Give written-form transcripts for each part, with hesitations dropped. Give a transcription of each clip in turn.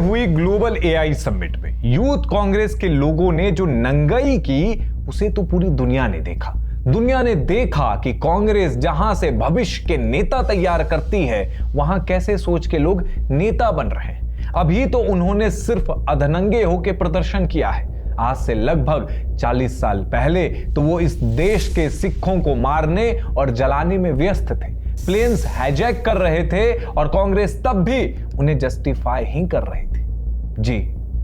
हुई global AI summit में youth Congress के लोगों ने जो नंगाई की, उसे तो पूरी दुनिया ने देखा। दुनिया ने देखा कि कांग्रेस जहां से भविष्य के नेता तैयार करती है, वहां कैसे सोच के लोग नेता बन रहे हैं। अभी तो उन्होंने सिर्फ अधनंगे होकर प्रदर्शन किया है। आज से लगभग 40 साल पहले तो वो इस देश के सिखों को मारने और जलाने में व्यस्त थे। प्लेन्स हाईजैक कर रहे थे और कांग्रेस तब भी उन्हें जस्टिफाई ही कर रही थी। जी,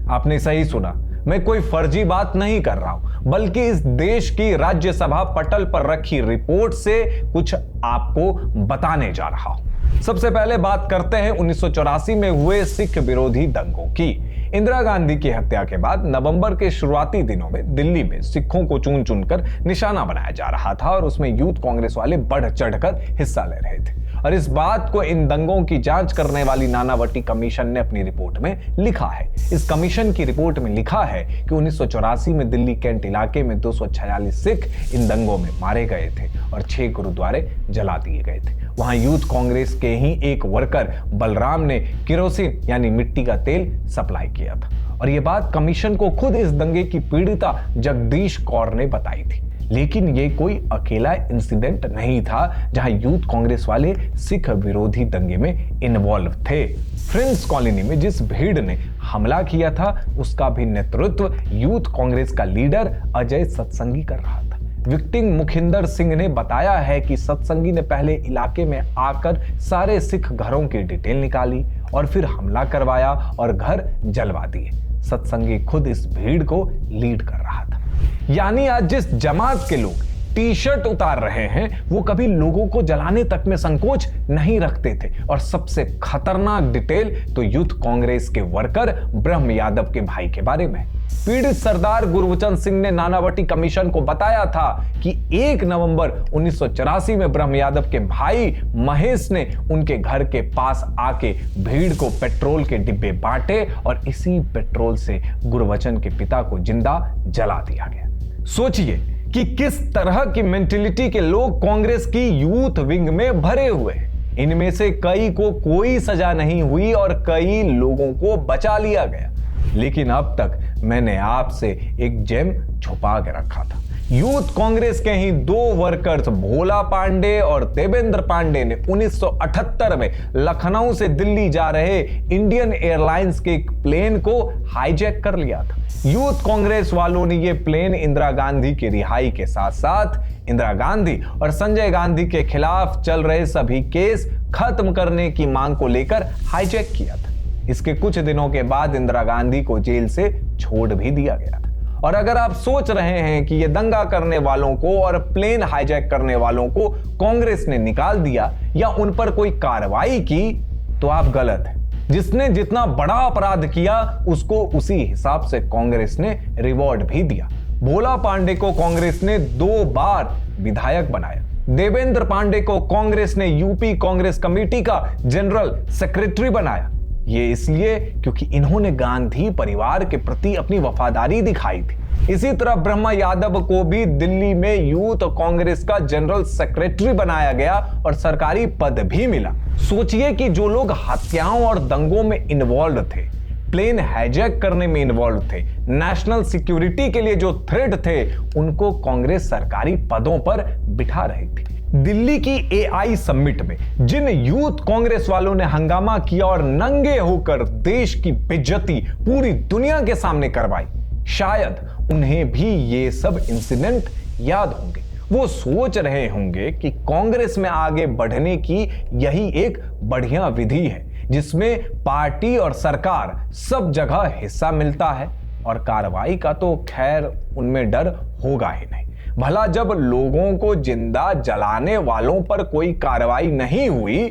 आपने सही सुना, मैं कोई फर्जी बात नहीं कर रहा हूं, बल्कि इस देश की राज्यसभा पटल पर रखी रिपोर्ट से कुछ आपको बताने जा रहा हूं। सबसे पहले बात करते हैं 1984 में हुए सिख विरोधी दंगों की। इंदिरा गांधी की हत्या के बाद नवंबर के शुरुआती दिनों में दिल्ली में सिखों को चुन चुनकर निशाना बनाया जा रहा था और उसमें यूथ कांग्रेस वाले बढ़ चढ़कर हिस्सा ले रहे थे। और इस बात को इन दंगों की जांच करने वाली नानावटी कमीशन ने अपनी रिपोर्ट में लिखा है। इस कमीशन की रिपोर्ट में लिखा है कि 1984 में दिल्ली कैंट इलाके में 246 सिख इन दंगों में मारे गए थे और 6 गुरुद्वारे जला दिए गए थे। वहां यूथ कांग्रेस के ही एक वर्कर बलराम ने केरोसिन यानी मिट्टी का तेल सप्लाई किया था। और यह बात कमीशन को खुद इस दंगे की पीड़िता जगदीश कौर ने बताई थी। लेकिन यह कोई अकेला इंसिडेंट नहीं था जहां यूथ कांग्रेस वाले सिख विरोधी दंगे में इन्वॉल्व थे। फ्रेंड्स कॉलोनी में जिस भीड़ ने हमला किया था, उसका भी नेतृत्व यूथ कांग्रेस का लीडर अजय सत्संगी कर रहा था। विक्टिम मुखिंदर सिंह ने बताया है कि सत्संगी ने पहले इलाके में आकर सारे सिख घरों की डिटेल निकाली और फिर हमला करवाया और घर जलवा दिए। सत्संगी खुद इस भीड़ को लीड कर रहा था। यानी आज जिस जमात के लोग टी शर्ट उतार रहे हैं, वो कभी लोगों को जलाने तक में संकोच नहीं रखते थे। और सबसे खतरनाक डिटेल तो यूथ कांग्रेस के वर्कर ब्रह्म यादव के भाई के बारे में। पीड़ित सरदार गुरबचन सिंह ने नानावटी कमीशन को बताया था कि 1 नवंबर 1984 में ब्रह्म यादव के भाई महेश ने उनके घर के पास आके भीड़ को पेट्रोल के डिब्बे बांटे और इसी पेट्रोल से गुरबचन के पिता को जिंदा जला दिया गया। सोचिए कि किस तरह की मेंटेलिटी के लोग कांग्रेस की यूथ विंग में भरे हुए हैं। इनमें से कई को कोई सजा नहीं हुई और कई लोगों को बचा लिया गया। लेकिन अब तक मैंने आपसे एक जेम छुपा के रखा था। यूथ कांग्रेस के ही 2 वर्कर्स भोला पांडे और देवेंद्र पांडे ने 1978 में लखनऊ से दिल्ली जा रहे इंडियन एयरलाइंस के एक प्लेन को हाईजैक कर लिया था। यूथ कांग्रेस वालों ने यह प्लेन इंदिरा गांधी की रिहाई के साथ साथ इंदिरा गांधी और संजय गांधी के खिलाफ चल रहे सभी केस खत्म करने की मांग को लेकर हाईजैक किया था। इसके कुछ दिनों के बाद इंदिरा गांधी को जेल से छोड़ भी दिया गया था। और अगर आप सोच रहे हैं कि ये दंगा करने वालों को और प्लेन हाईजैक करने वालों को कांग्रेस ने निकाल दिया या उन पर कोई कार्रवाई की, तो आप गलत हैं। जिसने जितना बड़ा अपराध किया, उसको उसी हिसाब से कांग्रेस ने रिवॉर्ड भी दिया। भोला पांडे को कांग्रेस ने 2 बार विधायक बनाया। देवेंद्र पांडे को कांग्रेस ने यूपी कांग्रेस कमेटी का जनरल सेक्रेटरी बनाया। ये इसलिए क्योंकि इन्होंने गांधी परिवार के प्रति अपनी वफादारी दिखाई थी। इसी तरह ब्रह्मा यादव को भी दिल्ली में यूथ कांग्रेस का जनरल सेक्रेटरी बनाया गया और सरकारी पद भी मिला। सोचिए कि जो लोग हत्याओं और दंगों में इन्वॉल्व थे, प्लेन हाईजैक करने में इन्वॉल्व थे, नेशनल सिक्योरिटी के लिए जो थ्रेट थे, उनको कांग्रेस सरकारी पदों पर बिठा रही थी। दिल्ली की एआई समिट में जिन यूथ कांग्रेस वालों ने हंगामा किया और नंगे होकर देश की बेइज्जती पूरी दुनिया के सामने करवाई, शायद उन्हें भी ये सब इंसिडेंट याद होंगे। वो सोच रहे होंगे कि कांग्रेस में आगे बढ़ने की यही एक बढ़िया विधि है, जिसमें पार्टी और सरकार सब जगह हिस्सा मिलता है और कार्रवाई का तो खैर उनमें डर होगा ही नहीं। भला जब लोगों को जिंदा जलाने वालों पर कोई कार्रवाई नहीं हुई,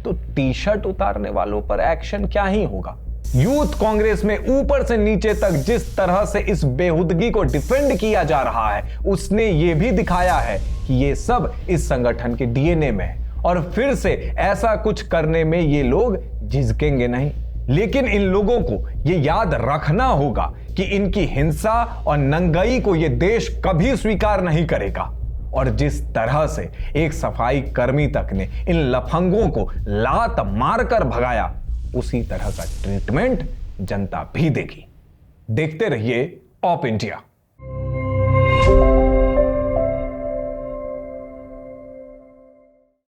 तो टी शर्ट उतारने वालों पर एक्शन क्या ही होगा। यूथ कांग्रेस में ऊपर से नीचे तक जिस तरह से इस बेहुदगी को डिफेंड किया जा रहा है, उसने ये भी दिखाया है कि ये सब इस संगठन के डीएनए में है और फिर से ऐसा कुछ करने में ये लोग झिझकेंगे नहीं। लेकिन इन लोगों को ये याद रखना होगा कि इनकी हिंसा और नंगाई को ये देश कभी स्वीकार नहीं करेगा। और जिस तरह से एक सफाई कर्मी तक ने इन लफंगों को लात मारकर भगाया, उसी तरह का ट्रीटमेंट जनता भी देगी। देखते रहिए ऑप इंडिया।